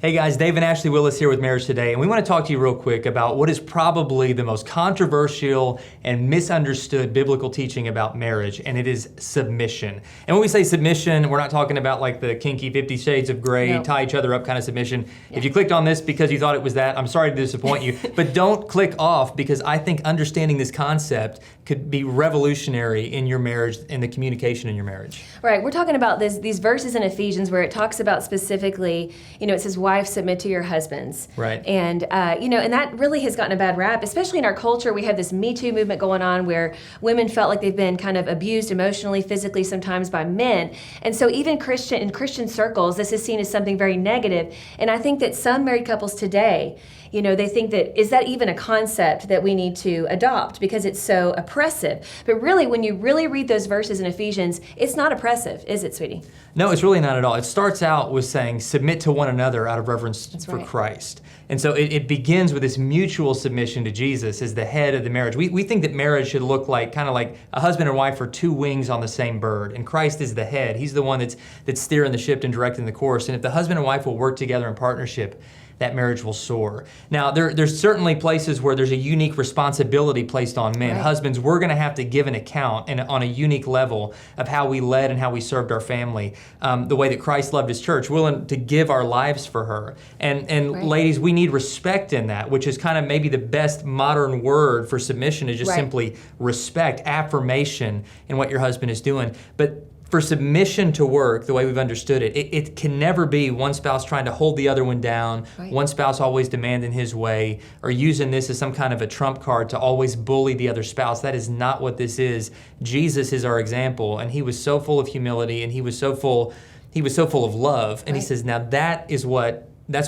Hey guys, Dave and Ashley Willis here with Marriage Today, and we want to talk to you real quick about what is probably the most controversial and misunderstood biblical teaching about marriage, and it is submission. And when we say submission, we're not talking about like the kinky 50 Shades of Grey, No. tie each other up kind of submission. Yeah. If you clicked on this because you thought it was that, I'm sorry to disappoint you, but don't click off, because I think understanding this concept could be revolutionary in your marriage and the communication in your marriage. Right, we're talking about these verses in Ephesians where it talks about specifically, it says, wives, submit to your husbands. Right. And, and that really has gotten a bad rap, especially in our culture. We have this Me Too movement going on where women felt like they've been kind of abused emotionally, physically, sometimes by men. And so even in Christian circles, this is seen as something very negative. And I think that some married couples today, they think that, is that even a concept that we need to adopt because it's so oppressive? But really, when you really read those verses in Ephesians, it's not oppressive, is it, sweetie? No, it's really not at all. It starts out with saying, submit to one another out of reverence for right. Christ. And so it begins with this mutual submission to Jesus as the head of the marriage. We think that marriage should look like, kind of like a husband and wife are two wings on the same bird, and Christ is the head. He's the one that's steering the ship and directing the course. And if the husband and wife will work together in partnership, that marriage will soar. Now, there's certainly places where there's a unique responsibility placed on men. Right. Husbands, we're gonna have to give an account on a unique level of how we led and how we served our family, the way that Christ loved his church, willing to give our lives for her. And Right. ladies, we need respect in that, which is kind of maybe the best modern word for submission is just Right. simply respect, affirmation in what your husband is doing. But for submission to work the way we've understood it, it can never be one spouse trying to hold the other one down, Right. one spouse always demanding his way, or using this as some kind of a trump card to always bully the other spouse. That is not what this is. Jesus is our example, and he was so full of humility, and he was so full of love. And he Right. says, now that's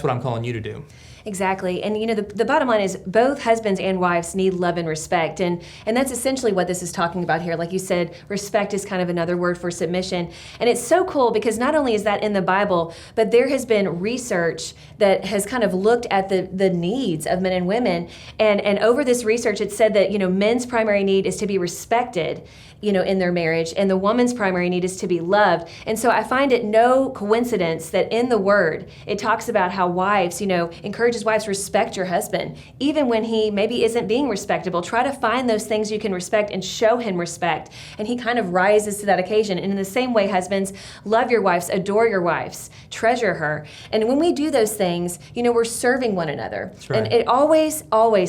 what I'm calling you to do. Exactly. And the bottom line is both husbands and wives need love and respect. And that's essentially what this is talking about here. Like you said, respect is kind of another word for submission. And it's so cool because not only is that in the Bible, but there has been research that has kind of looked at the needs of men and women. And over this research, it said that, men's primary need is to be respected, in their marriage, and the woman's primary need is to be loved. And so I find it no coincidence that in the Word, it talks about how wives, encourages wives to respect your husband, even when he maybe isn't being respectable. Try to find those things you can respect and show him respect. And he kind of rises to that occasion. And in the same way, husbands, love your wives, adore your wives, treasure her. And when we do those things, we're serving one another. That's right. And it always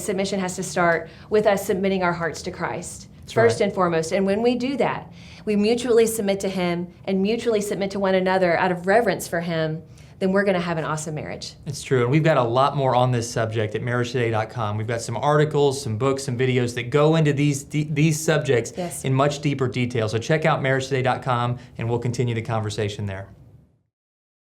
submission has to start with us submitting our hearts to Christ. First and foremost. And when we do that, we mutually submit to him and mutually submit to one another out of reverence for him, then we're going to have an awesome marriage. It's true. And we've got a lot more on this subject at marriagetoday.com. We've got some articles, some books, some videos that go into these subjects Yes. in much deeper detail. So check out marriagetoday.com and we'll continue the conversation there.